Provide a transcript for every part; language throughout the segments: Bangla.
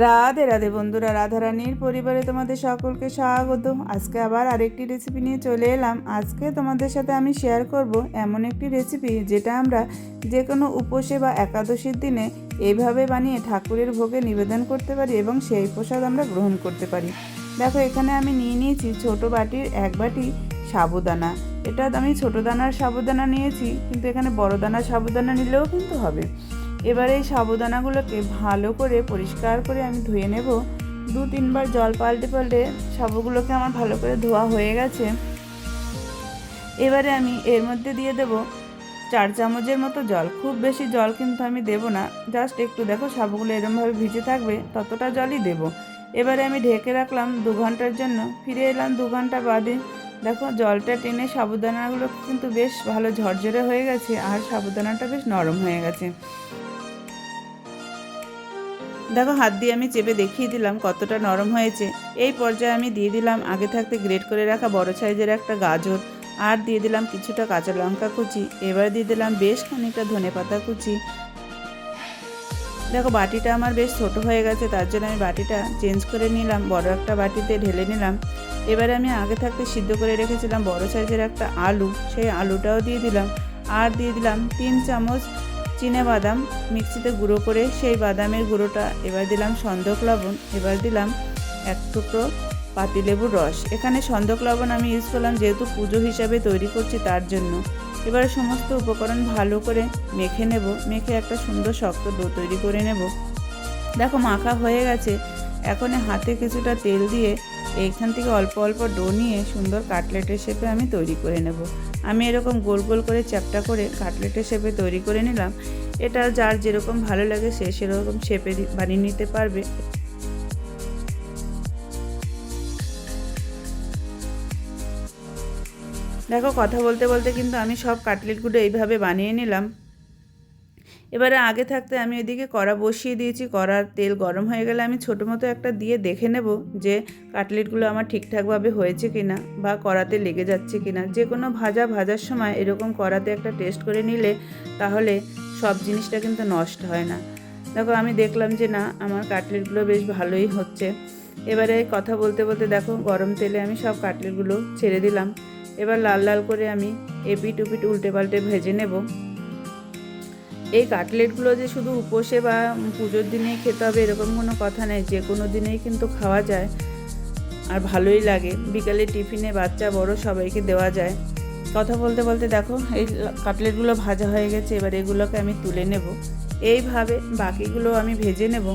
রাধে রাধে বন্ধুরা, রাধারানীর পরিবারে তোমাদের সকলকে স্বাগত। আজকে আবার আরেকটি রেসিপি নিয়ে চলে এলাম। আজকে তোমাদের সাথে আমি শেয়ার করব এমন একটি রেসিপি যেটা আমরা যে কোনো উপোসে বা একাদশীর দিনে এইভাবে বানিয়ে ঠাকুরের ভোগে নিবেদন করতে পারি এবং সেই প্রসাদ আমরা গ্রহণ করতে পারি। দেখো, এখানে আমি নিয়ে নিয়েছি ছোট বাটির 1 বাটি সাবুদানা। এটা আমি ছোটো দানার সাবুদানা নিয়েছি, কিন্তু এখানে বড় দানার সাবুদানা নিলেও কিন্তু হবে। এবার এই সাবুদানাগুলোকে ভালো করে পরিষ্কার করে আমি ধুয়ে নেব। 2-3 বার জল পাল্টে পাল্টে সাবুগুলোকে আমার ভালো করে ধোয়া হয়ে গেছে। এবারে আমি এর মধ্যে দিয়ে দেব 4 চামচের মতো জল। খুব বেশি জল কিন্তু আমি দেব না, জাস্ট একটু, দেখো সাবুগুলো এরমভাবে ভিজে থাকবে ততটা জলই দেব। এবারে আমি ঢেকে রাখলাম 2 ঘন্টার জন্য। ফিরে এলাম 2 ঘন্টা বাদে। দেখো, জলটা টেনে সাবুদানাগুলো কিন্তু বেশ ভালো ঝরঝরে হয়ে গেছে আর সাবুদানাটা বেশ নরম হয়ে গেছে। দেখো, হাত দিয়ে আমি চেপে দেখিয়ে দিলাম কতটা নরম হয়েছে। এই পর্যায়ে আমি দিয়ে দিলাম আগে থাকতে গ্রেট করে রাখা বড় সাইজের একটা গাজর, আর দিয়ে দিলাম কিছুটা কাঁচা লঙ্কা কুচি। এবার দিয়ে দিলাম বেশ খানিকটা ধনেপাতা কুচি। দেখো, বাটিটা আমার বেশ ছোট হয়ে গেছে, তার জন্য আমি বাটিটা চেঞ্জ করে নিলাম, বড় একটা বাটিতে ঢেলে নিলাম। এবারে আমি আগে থাকতে সিদ্ধ করে রেখেছিলাম বড় সাইজের একটা আলু, সেই আলুটাও দিয়ে দিলাম। আর দিয়ে দিলাম 3 চামচ বাদাম মিক্সিতে গুঁড়ো করে, সেই বাদামের গুঁড়োটা। এবার দিলাম সন্দক লবণ। এবার দিলাম 1 টুকরো পাতিলেবুর রস। এখানে সন্দক লবণ আমি ইউজ করলাম যেহেতু পুজো হিসাবে তৈরি করছি তার জন্য। এবার সমস্ত উপকরণ ভালো করে মেখে নেব। মেখে একটা সুন্দর শক্ত ডো তৈরি করে নেব। দেখো, মাখা হয়ে গেছে। এখন হাতে কিছুটা তেল দিয়ে এইখান থেকে অল্প অল্প ডো নিয়ে সুন্দর কাটলেটের শেপে আমি তৈরি করে নেব। আমি এরকম গোল গোল করে চ্যাপ্টা করে কাটলেটের শেপে তৈরি করে নিলাম। এটা যার যেরকম ভালো লাগে সে সেরকম শেপে বানিয়ে নিতে পারবে। দেখো, কথা বলতে বলতে কিন্তু আমি সব কাটলেটগুলো এইভাবে বানিয়ে নিলাম। এবারে আগে থাকতে আমি এদিকে কড়া বসিয়ে দিয়েছি। কড়ার তেল গরম হয়ে গেলে আমি ছোটো মতো একটা দিয়ে দেখে নেব যে কাটলেটগুলো আমার ঠিকঠাকভাবে হয়েছে কিনা বা কড়াতে লেগে যাচ্ছে কিনা। যে কোনো ভাজার সময় এরকম কড়াতে একটা টেস্ট করে নিলে তাহলে সব জিনিসটা কিন্তু নষ্ট হয় না। দেখো, আমি দেখলাম যে না, আমার কাটলেটগুলো বেশ ভালোই হচ্ছে। এবারে কথা বলতে বলতে দেখো, গরম তেলে আমি সব কাটলেটগুলো ছেড়ে দিলাম। এবার লাল লাল করে আমি এপিট উপিট উল্টে পাল্টে ভেজে নেব। এই কাটলেটগুলো যে শুধু উপোসে বা পুজোর দিনেই খেতে হবে এরকম কোনো কথা নেই, যে কোনো দিনেই কিন্তু খাওয়া যায় আর ভালোই লাগে। বিকালে টিফিনে বাচ্চা বড় সবাইকে দেওয়া যায়। কথা বলতে বলতে দেখো, এই কাটলেটগুলো ভাজা হয়ে গেছে। এবার এগুলোকে আমি তুলে নেব। এইভাবে বাকিগুলো আমি ভেজে নেব।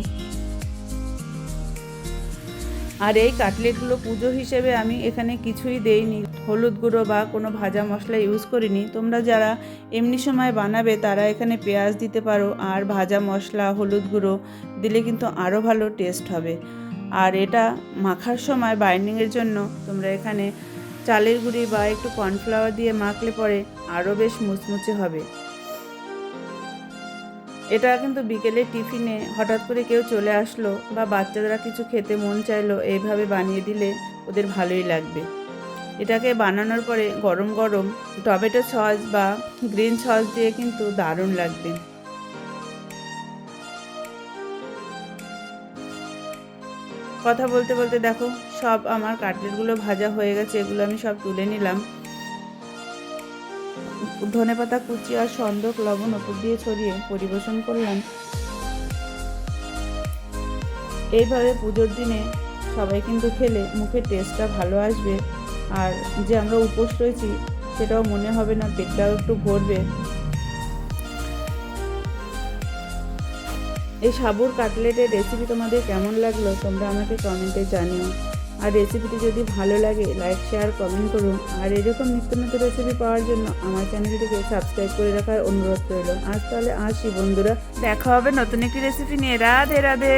আর এই কাটলেটগুলো পুজো হিসেবে আমি এখানে কিছুই দেইনি, হলুদ গুঁড়ো বা কোনো ভাজা মশলা ইউজ করিনি। তোমরা যারা এমনি সময় বানাবে তারা এখানে পেঁয়াজ দিতে পারো, আর ভাজা মশলা হলুদ গুঁড়ো দিলে কিন্তু আরও ভালো টেস্ট হবে। আর এটা মাখার সময় বাইন্ডিংয়ের জন্য তোমরা এখানে চালের গুঁড়ি বা একটু কর্নফ্লাওয়ার দিয়ে মাখলে পরে আরও বেশ মুচমুচে হবে। এটা কিন্তু বিকেলে টিফিনে হঠাৎ করে কেউ চলে আসলো বা বাচ্চারা কিছু খেতে মন চাইলো, এইভাবে বানিয়ে দিলে ওদের ভালোই লাগবে। এটাকে বানানোর পরে গরম গরম টমেটো সস বা গ্রিন সস দিয়ে কিন্তু দারুণ লাগবে। কথা বলতে বলতে দেখো, সব আমার কাটলেটগুলো ভাজা হয়ে গেছে। এগুলো আমি সব তুলে নিলাম। ধনেপাতা কুচি আর সন্দক লবণ ওপর দিয়ে ছড়িয়ে পরিবেশন করলাম। এইভাবে পুজোর দিনে সবাই কিন্তু খেলে মুখের টেস্টটা ভালো আসবে, আর যে আমরা উপোস রয়েছি সেটাও মনে হবে না, পেটটাও একটু ভরবে। এই সাবুর কাটলেটের রেসিপি তোমাদের কেমন লাগলো তোমরা আমাকে কমেন্টে জানিও। আর রেসিপিটি যদি ভালো লাগে লাইক শেয়ার কমেন্ট করুন। আর এরকম নিত্য নতুন রেসিপি পাওয়ার জন্য আমার চ্যানেলটিকে সাবস্ক্রাইব করে রাখার অনুরোধ রইল। আজ তাহলে আসি বন্ধুরা, দেখা হবে নতুন একটি রেসিপি নিয়ে। রাধে রাধে।